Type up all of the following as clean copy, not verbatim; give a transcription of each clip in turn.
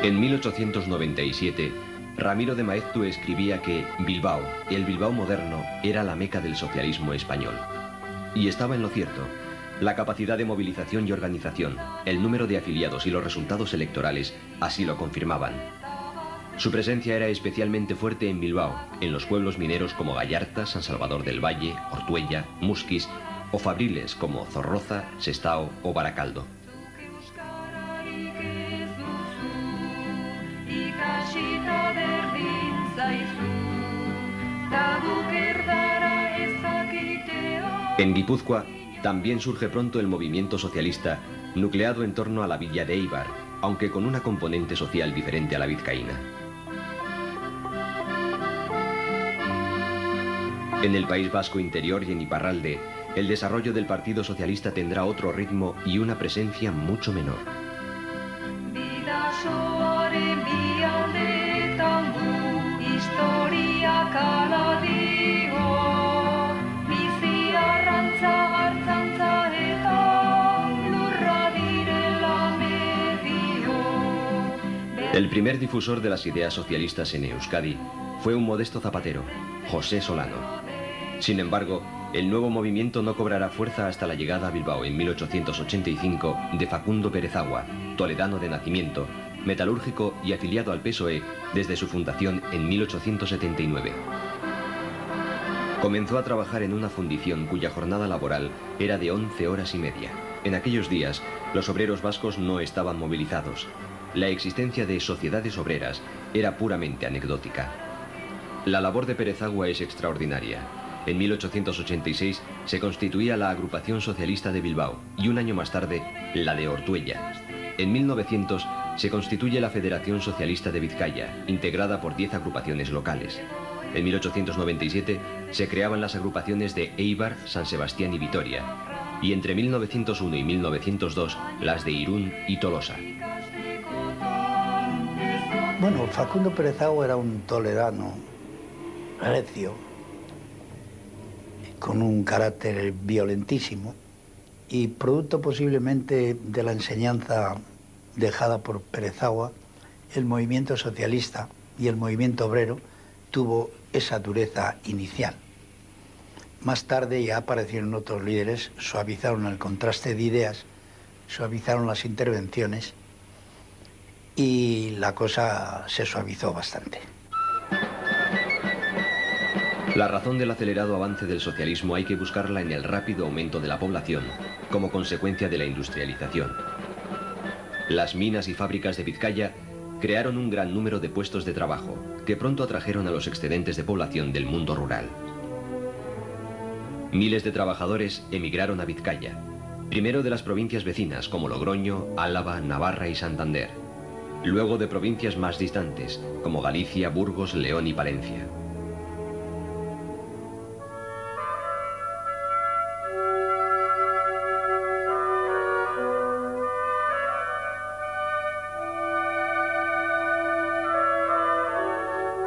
En 1897, Ramiro de Maeztu escribía que Bilbao, el Bilbao moderno, era la meca del socialismo español. Y estaba en lo cierto. La capacidad de movilización y organización, el número de afiliados y los resultados electorales así lo confirmaban. Su presencia era especialmente fuerte en Bilbao, en los pueblos mineros como Gallarta, San Salvador del Valle, Ortuella, Musquis, o fabriles como Zorroza, Sestao o Baracaldo. En Guipúzcoa también surge pronto el movimiento socialista, nucleado en torno a la villa de Eibar, aunque con una componente social diferente a la vizcaína. En el País Vasco interior y en Iparralde, el desarrollo del Partido Socialista tendrá otro ritmo y una presencia mucho menor. El primer difusor de las ideas socialistas en Euskadi fue un modesto zapatero, José Solano. Sin embargo, el nuevo movimiento no cobrará fuerza hasta la llegada a Bilbao en 1885 de Facundo Perezagua, toledano de nacimiento, metalúrgico y afiliado al PSOE desde su fundación en 1879. Comenzó a trabajar en una fundición cuya jornada laboral era de 11 horas y media. En aquellos días, los obreros vascos no estaban movilizados. La existencia de sociedades obreras era puramente anecdótica. La labor de Perezagua es extraordinaria. En 1886 se constituía la Agrupación Socialista de Bilbao y un año más tarde la de Ortuella. En 1900 se constituye la Federación Socialista de Vizcaya, integrada por 10 agrupaciones locales. En 1897 se creaban las agrupaciones de Eibar, San Sebastián y Vitoria, y entre 1901 y 1902 las de Irún y Tolosa. Bueno, Facundo Perezagua era un toledano recio, con un carácter violentísimo y producto posiblemente de la enseñanza dejada por Perezagua, el movimiento socialista y el movimiento obrero tuvo esa dureza inicial. Más tarde ya aparecieron otros líderes, suavizaron el contraste de ideas, suavizaron las intervenciones y la cosa se suavizó bastante. La razón del acelerado avance del socialismo hay que buscarla en el rápido aumento de la población como consecuencia de la industrialización. Las minas y fábricas de Vizcaya crearon un gran número de puestos de trabajo que pronto atrajeron a los excedentes de población del mundo rural. Miles de trabajadores emigraron a Vizcaya, primero de las provincias vecinas como Logroño, Álava, Navarra y Santander, luego de provincias más distantes como Galicia, Burgos, León y Palencia.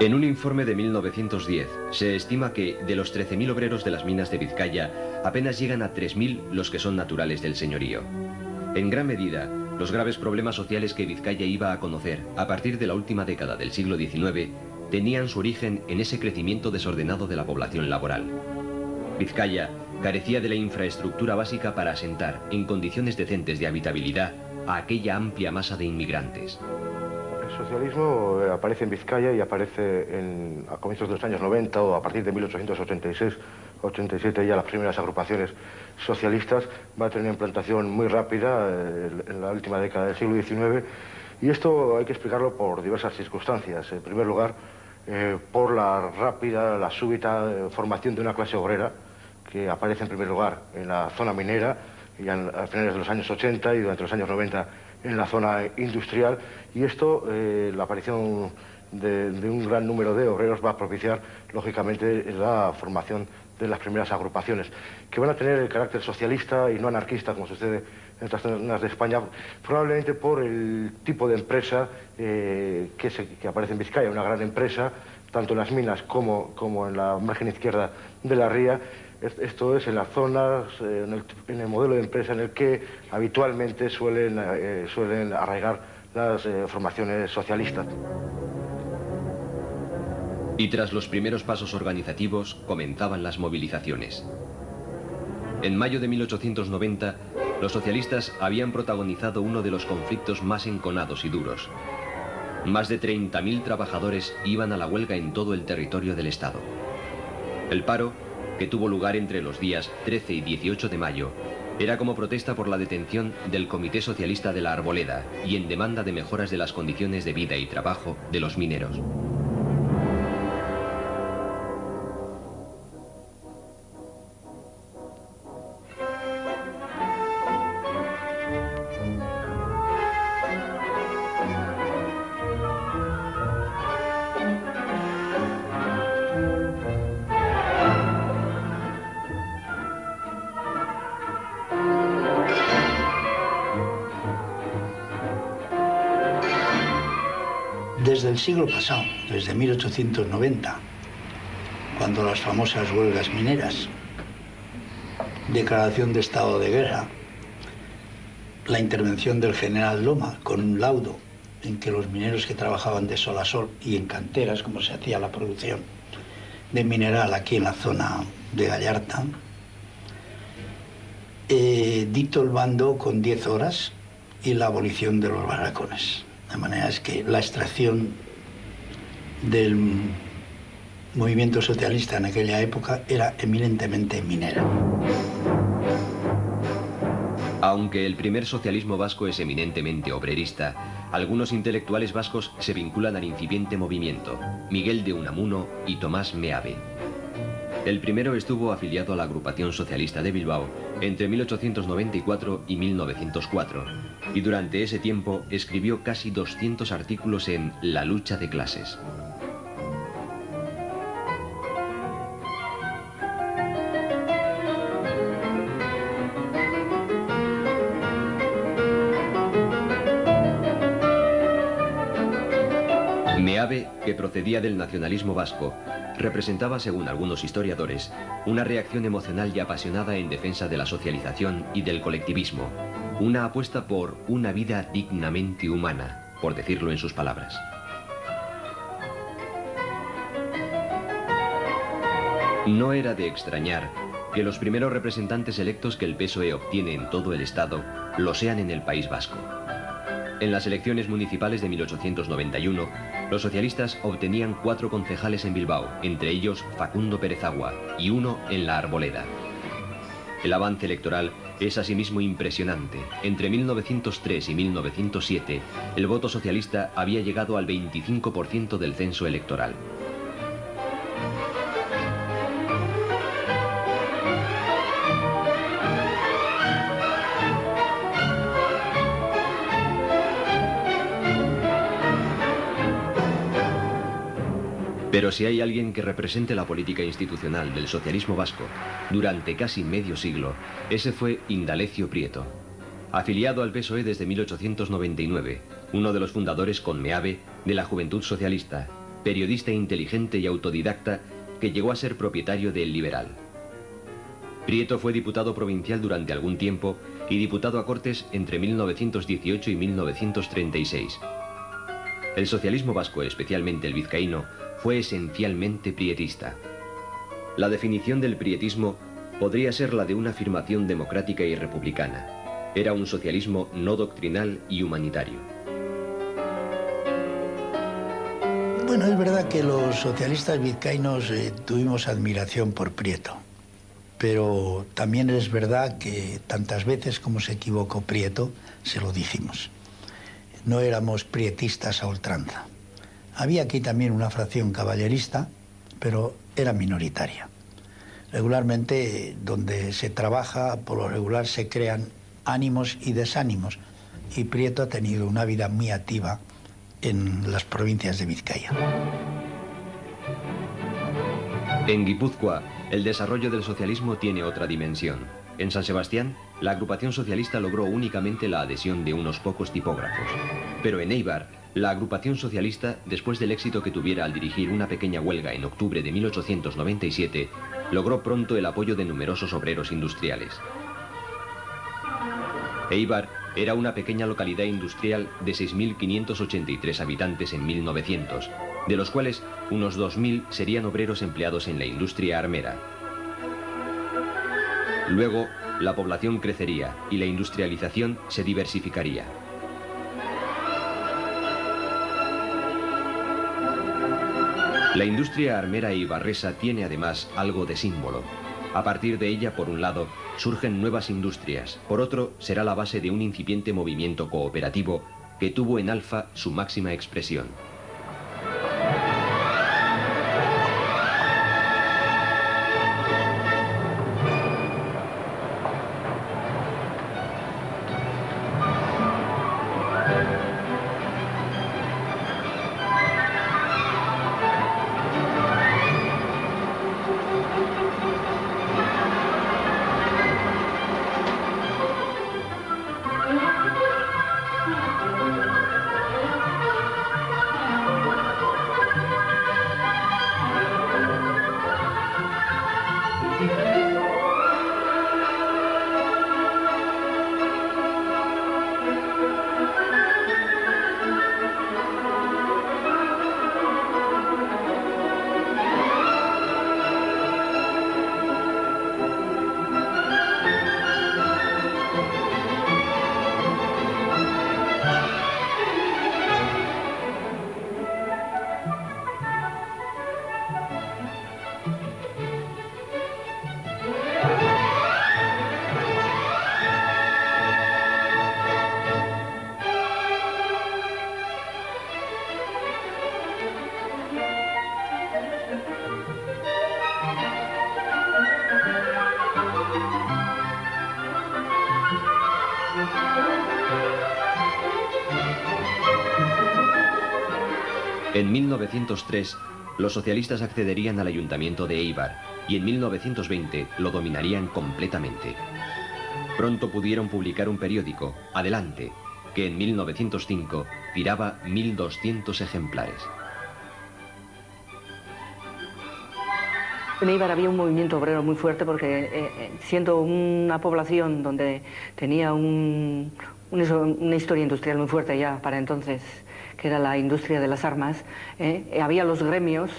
En un informe de 1910, se estima que de los 13.000 obreros de las minas de Vizcaya, apenas llegan a 3.000 los que son naturales del señorío. En gran medida, los graves problemas sociales que Vizcaya iba a conocer a partir de la última década del siglo XIX tenían su origen en ese crecimiento desordenado de la población laboral. Vizcaya carecía de la infraestructura básica para asentar en condiciones decentes de habitabilidad a aquella amplia masa de inmigrantes. El socialismo aparece en Vizcaya y aparece a comienzos de los años 90 o a partir de 1886-87 ya las primeras agrupaciones socialistas. Va a tener una implantación muy rápida en la última década del siglo XIX y esto hay que explicarlo por diversas circunstancias. En primer lugar, por la rápida, la súbita formación de una clase obrera que aparece en primer lugar en la zona minera y a finales de los años 80 y durante los años 90 en la zona industrial, y esto, la aparición de un gran número de obreros va a propiciar, lógicamente, la formación de las primeras agrupaciones, que van a tener el carácter socialista y no anarquista, como sucede en otras zonas de España, probablemente por el tipo de empresa que aparece en Vizcaya, una gran empresa, tanto en las minas como en la margen izquierda de la ría. Esto es en las zonas, en el modelo de empresa en el que habitualmente suelen arraigar las formaciones socialistas. Y tras los primeros pasos organizativos comenzaban las movilizaciones. En mayo de 1890, los socialistas habían protagonizado uno de los conflictos más enconados y duros. Más de 30.000 trabajadores iban a la huelga en todo el territorio del Estado. El paro, que tuvo lugar entre los días 13 y 18 de mayo, era como protesta por la detención del Comité Socialista de la Arboleda y en demanda de mejoras de las condiciones de vida y trabajo de los mineros. Desde el siglo pasado, desde 1890, cuando las famosas huelgas mineras, declaración de estado de guerra, la intervención del general Loma con un laudo en que los mineros que trabajaban de sol a sol y en canteras, como se hacía la producción de mineral aquí en la zona de Gallarta, dictó el bando con 10 horas y la abolición de los barracones. De manera es que la extracción del movimiento socialista en aquella época era eminentemente minera. Aunque el primer socialismo vasco es eminentemente obrerista, algunos intelectuales vascos se vinculan al incipiente movimiento: Miguel de Unamuno y Tomás Meave. El primero estuvo afiliado a la Agrupación Socialista de Bilbao entre 1894 y 1904, y durante ese tiempo escribió casi 200 artículos en La lucha de clases. Meave, que procedía del nacionalismo vasco, representaba, según algunos historiadores, una reacción emocional y apasionada en defensa de la socialización y del colectivismo, una apuesta por una vida dignamente humana, por decirlo en sus palabras. No era de extrañar que los primeros representantes electos que el PSOE obtiene en todo el Estado lo sean en el País Vasco. En las elecciones municipales de 1891, los socialistas obtenían 4 concejales en Bilbao, entre ellos Facundo Pérez Agua, y 1 en La Arboleda. El avance electoral es asimismo impresionante. Entre 1903 y 1907, el voto socialista había llegado al 25% del censo electoral. Pero si hay alguien que represente la política institucional del socialismo vasco durante casi medio siglo, ese fue Indalecio Prieto. Afiliado al PSOE desde 1899, uno de los fundadores con Meave de la Juventud Socialista, periodista inteligente y autodidacta que llegó a ser propietario de El Liberal. Prieto fue diputado provincial durante algún tiempo y diputado a Cortes entre 1918 y 1936. El socialismo vasco, especialmente el vizcaíno, fue esencialmente prietista. La definición del prietismo podría ser la de una afirmación democrática y republicana. Era un socialismo no doctrinal y humanitario. Bueno, es verdad que los socialistas vizcaínos tuvimos admiración por Prieto, pero también es verdad que tantas veces como se equivocó Prieto, se lo dijimos. No éramos prietistas a ultranza. Había aquí también una fracción caballerista, pero era minoritaria. Regularmente, donde se trabaja, por lo regular se crean ánimos y desánimos, y Prieto ha tenido una vida muy activa en las provincias de Vizcaya. En Guipúzcoa, el desarrollo del socialismo tiene otra dimensión. En San Sebastián, la agrupación socialista logró únicamente la adhesión de unos pocos tipógrafos. Pero en Eibar, la agrupación socialista, después del éxito que tuviera al dirigir una pequeña huelga en octubre de 1897, logró pronto el apoyo de numerosos obreros industriales. Eibar era una pequeña localidad industrial de 6.583 habitantes en 1900, de los cuales unos 2.000 serían obreros empleados en la industria armera. Luego, la población crecería y la industrialización se diversificaría. La industria armera ibarresa tiene además algo de símbolo. A partir de ella, por un lado, surgen nuevas industrias, por otro, será la base de un incipiente movimiento cooperativo que tuvo en Alfa su máxima expresión. En 1903, los socialistas accederían al ayuntamiento de Éibar y en 1920 lo dominarían completamente. Pronto pudieron publicar un periódico, Adelante, que en 1905 tiraba 1.200 ejemplares. En Éibar había un movimiento obrero muy fuerte porque siendo una población donde tenía una historia industrial muy fuerte ya para entonces, que era la industria de las armas, había los gremios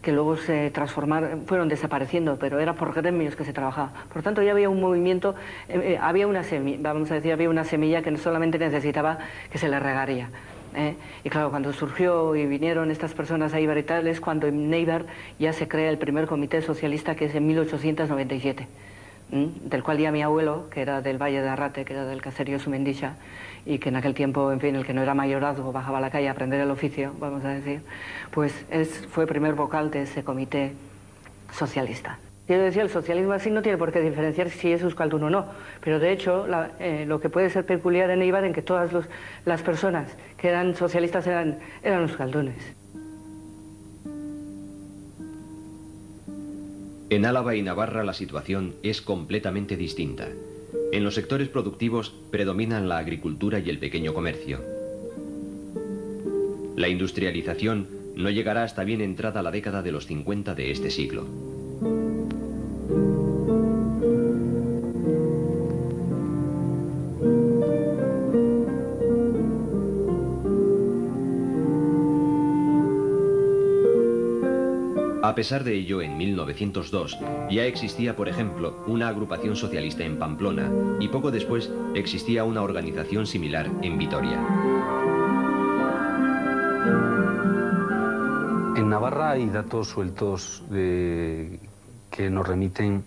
que luego se transformaron, fueron desapareciendo, pero era por gremios que se trabajaba. Por tanto, ya había un movimiento, había una semilla, vamos a decir, había una semilla que no solamente necesitaba que se le regaría. Y claro, cuando surgió y vinieron estas personas a Éibar y tal, es cuando en Éibar ya se crea el primer comité socialista, que es en 1897, del cual ya mi abuelo, que era del Valle de Arrate, que era del caserío Sumendilla, y que en aquel tiempo, en fin, el que no era mayorazgo bajaba a la calle a aprender el oficio, vamos a decir, pues fue primer vocal de ese comité socialista. Yo decía, el socialismo así no tiene por qué diferenciar si es euskaldun o no, pero de hecho lo que puede ser peculiar en Éibar es que todas las personas que eran socialistas eran euskaldunes. En Álava y Navarra la situación es completamente distinta. En los sectores productivos predominan la agricultura y el pequeño comercio. La industrialización no llegará hasta bien entrada la década de los 50 de este siglo. A pesar de ello, en 1902 ya existía, por ejemplo, una agrupación socialista en Pamplona y poco después existía una organización similar en Vitoria. En Navarra hay datos sueltos que nos remiten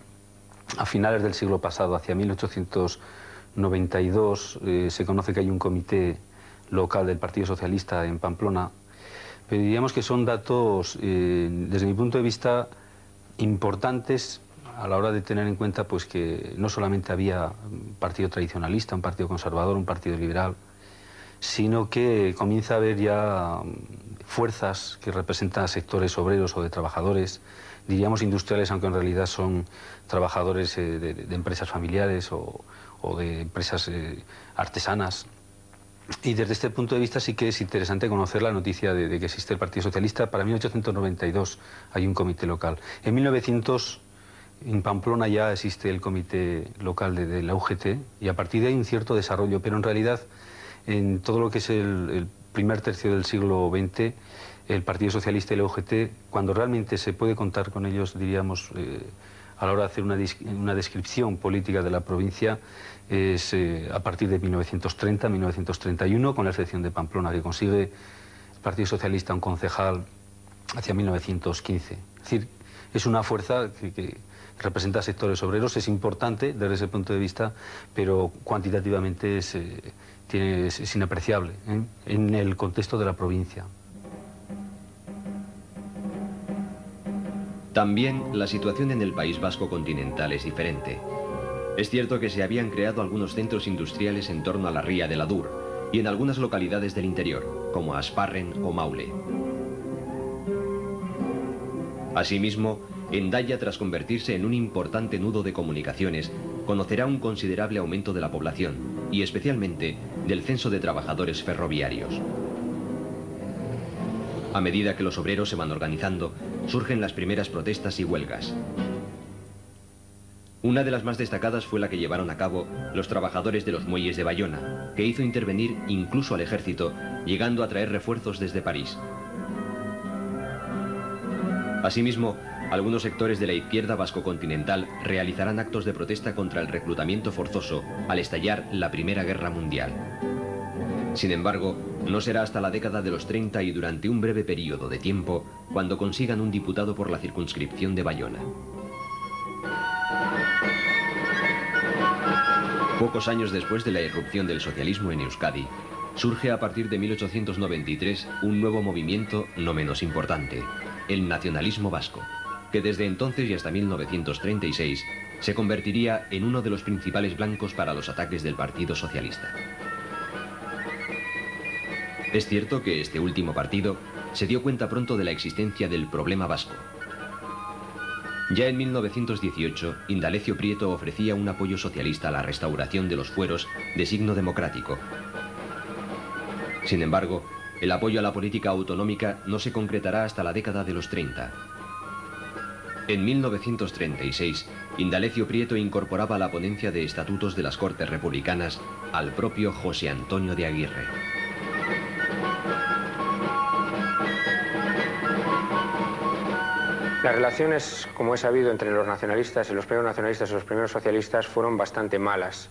a finales del siglo pasado, hacia 1892. Se conoce que hay un comité local del Partido Socialista en Pamplona. Pero diríamos que son datos, desde mi punto de vista, importantes a la hora de tener en cuenta pues, que no solamente había un partido tradicionalista, un partido conservador, un partido liberal, sino que comienza a haber ya fuerzas que representan a sectores obreros o de trabajadores, diríamos industriales, aunque en realidad son trabajadores de empresas familiares o de empresas artesanas. Y desde este punto de vista sí que es interesante conocer la noticia de que existe el Partido Socialista. Para 1892 hay un comité local. En 1900 En Pamplona ya existe el comité local de la UGT y a partir de ahí un cierto desarrollo, pero en realidad en todo lo que es el primer tercio del siglo XX, el Partido Socialista y la UGT, cuando realmente se puede contar con ellos, diríamos, a la hora de hacer una descripción política de la provincia, es a partir de 1930-1931, con la excepción de Pamplona, que consigue el Partido Socialista un concejal hacia 1915. Es decir, es una fuerza que representa sectores obreros, es importante desde ese punto de vista, pero cuantitativamente es inapreciable en el contexto de la provincia. También la situación en el País Vasco continental es diferente. Es cierto que se habían creado algunos centros industriales en torno a la ría del Adur y en algunas localidades del interior, como Asparren o Maule. Asimismo, Hendaya, tras convertirse en un importante nudo de comunicaciones, conocerá un considerable aumento de la población y especialmente del censo de trabajadores ferroviarios. A medida que los obreros se van organizando, surgen las primeras protestas y huelgas. Una de las más destacadas fue la que llevaron a cabo los trabajadores de los muelles de Bayona, que hizo intervenir incluso al ejército, llegando a traer refuerzos desde París. Asimismo, algunos sectores de la izquierda vasco-continental realizarán actos de protesta contra el reclutamiento forzoso al estallar la Primera Guerra Mundial. Sin embargo, no será hasta la década de los 30 y durante un breve periodo de tiempo cuando consigan un diputado por la circunscripción de Bayona. Pocos años después de la irrupción del socialismo en Euskadi, surge a partir de 1893 un nuevo movimiento no menos importante, el nacionalismo vasco, que desde entonces y hasta 1936 se convertiría en uno de los principales blancos para los ataques del Partido Socialista. Es cierto que este último partido se dio cuenta pronto de la existencia del problema vasco. Ya en 1918, Indalecio Prieto ofrecía un apoyo socialista a la restauración de los fueros de signo democrático. Sin embargo, el apoyo a la política autonómica no se concretará hasta la década de los 30. En 1936, Indalecio Prieto incorporaba a la ponencia de estatutos de las Cortes Republicanas al propio José Antonio de Aguirre. Las relaciones, como he sabido, entre los nacionalistas y los primeros nacionalistas y los primeros socialistas fueron bastante malas.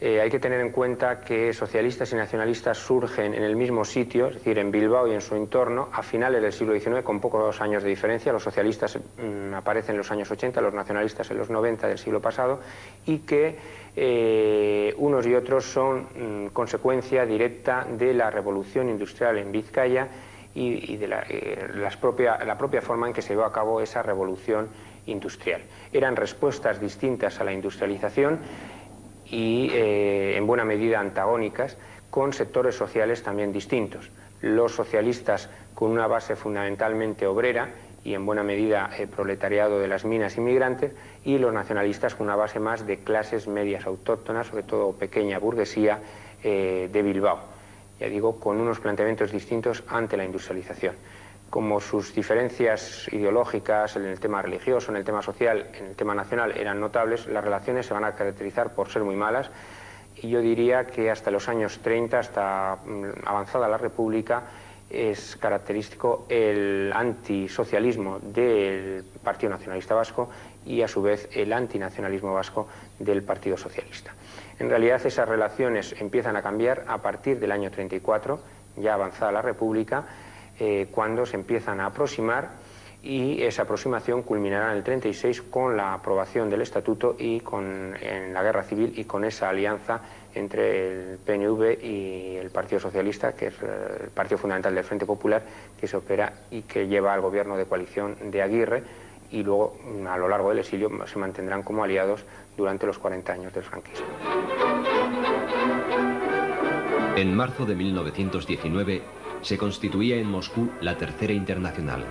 Hay que tener en cuenta que socialistas y nacionalistas surgen en el mismo sitio, es decir, en Bilbao y en su entorno, a finales del siglo XIX, con pocos años de diferencia. Los socialistas aparecen en los años 80, los nacionalistas en los 90 del siglo pasado, y que unos y otros son consecuencia directa de la revolución industrial en Vizcaya y de la propia forma en que se llevó a cabo esa revolución industrial. Eran respuestas distintas a la industrialización y en buena medida antagónicas, con sectores sociales también distintos. Los socialistas con una base fundamentalmente obrera y en buena medida proletariado de las minas inmigrantes, y los nacionalistas con una base más de clases medias autóctonas, sobre todo pequeña burguesía de Bilbao. Ya digo, con unos planteamientos distintos ante la industrialización. Como sus diferencias ideológicas en el tema religioso, en el tema social, en el tema nacional eran notables, las relaciones se van a caracterizar por ser muy malas, y yo diría que hasta los años 30, hasta avanzada la República, es característico el antisocialismo del Partido Nacionalista Vasco y a su vez el antinacionalismo vasco del Partido Socialista. En realidad esas relaciones empiezan a cambiar a partir del año 34, ya avanzada la República, cuando se empiezan a aproximar, y esa aproximación culminará en el 36 con la aprobación del Estatuto y en la Guerra Civil, y con esa alianza entre el PNV y el Partido Socialista, que es el partido fundamental del Frente Popular, que se opera y que lleva al gobierno de coalición de Aguirre, y luego a lo largo del exilio se mantendrán como aliados durante los 40 años del franquismo. En marzo de 1919 se constituía en Moscú la Tercera Internacional.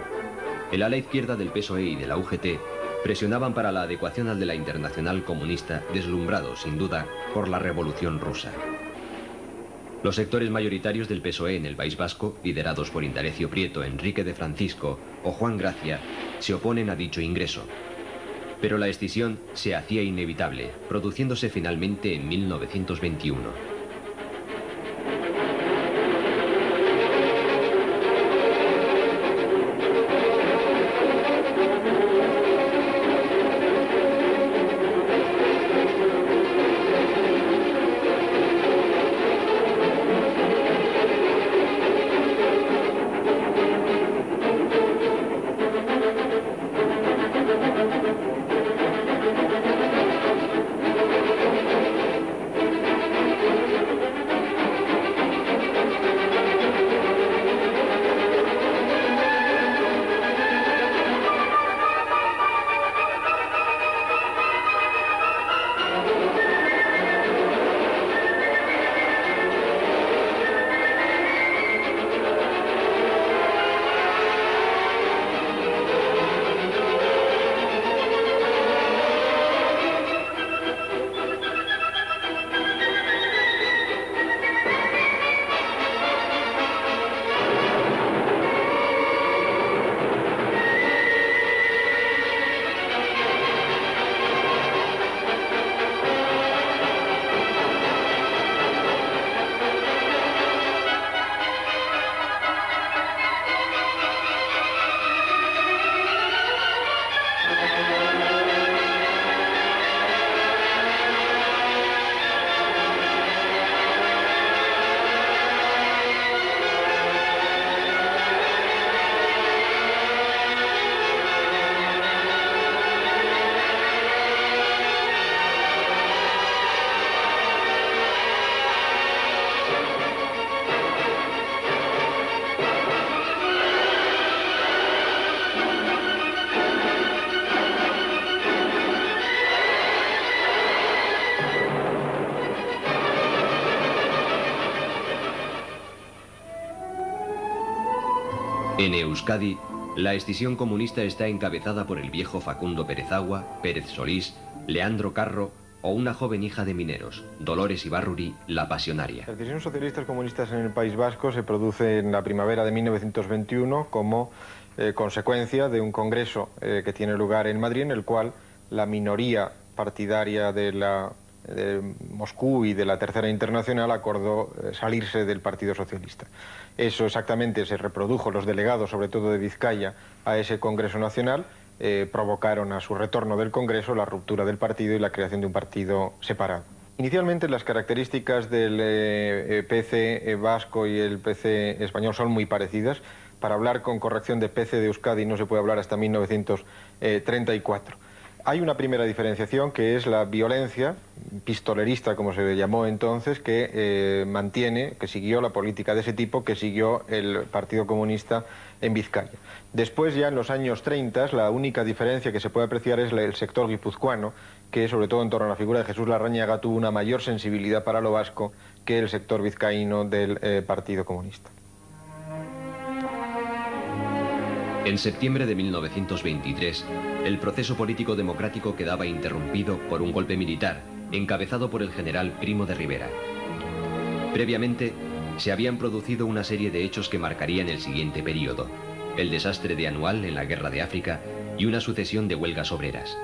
El ala izquierda del PSOE y de la UGT presionaban para la adecuación al de la Internacional Comunista, deslumbrados, sin duda, por la Revolución Rusa. Los sectores mayoritarios del PSOE en el País Vasco, liderados por Indalecio Prieto, Enrique de Francisco o Juan Gracia, se oponen a dicho ingreso. Pero la escisión se hacía inevitable, produciéndose finalmente en 1921. En Euskadi, la escisión comunista está encabezada por el viejo Facundo Pérez-Agua, Pérez Solís, Leandro Carro o una joven hija de mineros, Dolores Ibarruri, la pasionaria. La escisión socialistas comunistas en el País Vasco se produce en la primavera de 1921 como consecuencia de un congreso que tiene lugar en Madrid, en el cual la minoría partidaria de Moscú y de la Tercera Internacional acordó salirse del Partido Socialista. Eso exactamente se reprodujo, los delegados, sobre todo de Vizcaya, a ese Congreso Nacional, provocaron a su retorno del Congreso la ruptura del partido y la creación de un partido separado. Inicialmente las características del PC vasco y el PC español son muy parecidas. Para hablar con corrección de PC de Euskadi no se puede hablar hasta 1934. Hay una primera diferenciación, que es la violencia pistolerista, como se llamó entonces, que siguió la política de ese tipo que siguió el Partido Comunista en Vizcaya. Después, ya en los años 30, la única diferencia que se puede apreciar es el sector guipuzcoano, que sobre todo en torno a la figura de Jesús Larrañaga tuvo una mayor sensibilidad para lo vasco que el sector vizcaíno del Partido Comunista. En septiembre de 1923, el proceso político democrático quedaba interrumpido por un golpe militar, encabezado por el general Primo de Rivera. Previamente, se habían producido una serie de hechos que marcarían el siguiente periodo: el desastre de Anual en la Guerra de África y una sucesión de huelgas obreras.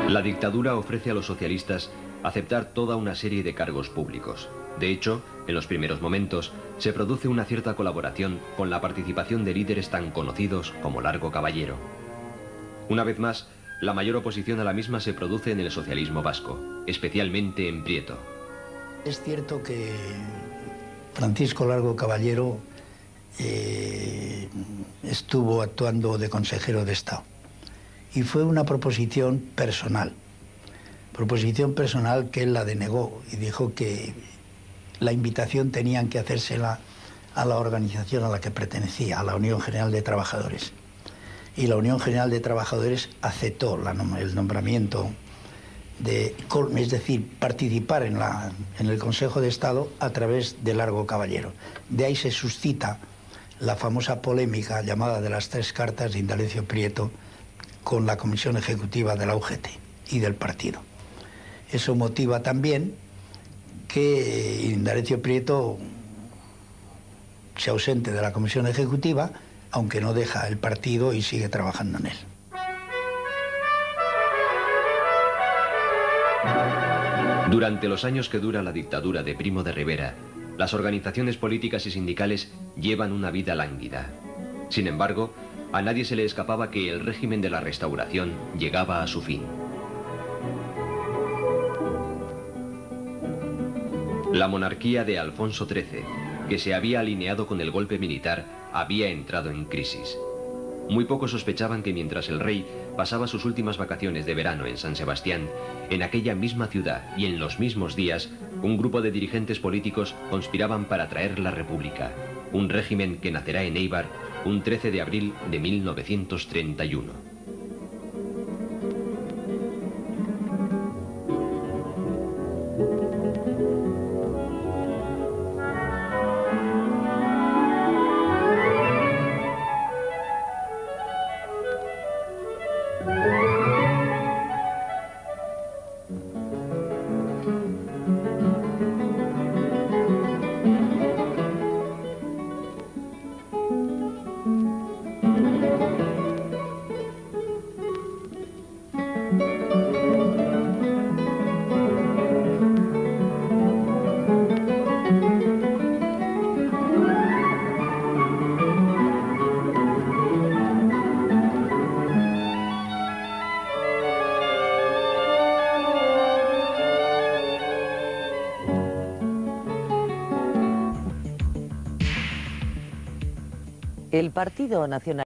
La dictadura ofrece a los socialistas aceptar toda una serie de cargos públicos. De hecho, en los primeros momentos, se produce una cierta colaboración con la participación de líderes tan conocidos como Largo Caballero. Una vez más, la mayor oposición a la misma se produce en el socialismo vasco, especialmente en Prieto. Es cierto que Francisco Largo Caballero estuvo actuando de consejero de Estado. Y fue una proposición personal que él la denegó y dijo que la invitación tenían que hacérsela a la organización a la que pertenecía, a la Unión General de Trabajadores. Y la Unión General de Trabajadores aceptó el nombramiento es decir, participar en el Consejo de Estado a través de Largo Caballero. De ahí se suscita la famosa polémica llamada de las 3 cartas de Indalecio Prieto con la Comisión Ejecutiva de la UGT y del partido. Eso motiva también que Indalecio Prieto se ausente de la Comisión Ejecutiva, aunque no deja el partido y sigue trabajando en él. Durante los años que dura la dictadura de Primo de Rivera, las organizaciones políticas y sindicales llevan una vida lánguida. Sin embargo, a nadie se le escapaba que el régimen de la Restauración llegaba a su fin. La monarquía de Alfonso XIII, que se había alineado con el golpe militar, había entrado en crisis. Muy pocos sospechaban que mientras el rey pasaba sus últimas vacaciones de verano en San Sebastián, en aquella misma ciudad y en los mismos días, un grupo de dirigentes políticos conspiraban para traer la República, un régimen que nacerá en Éibar un 13 de abril de 1931. El Partido Nacional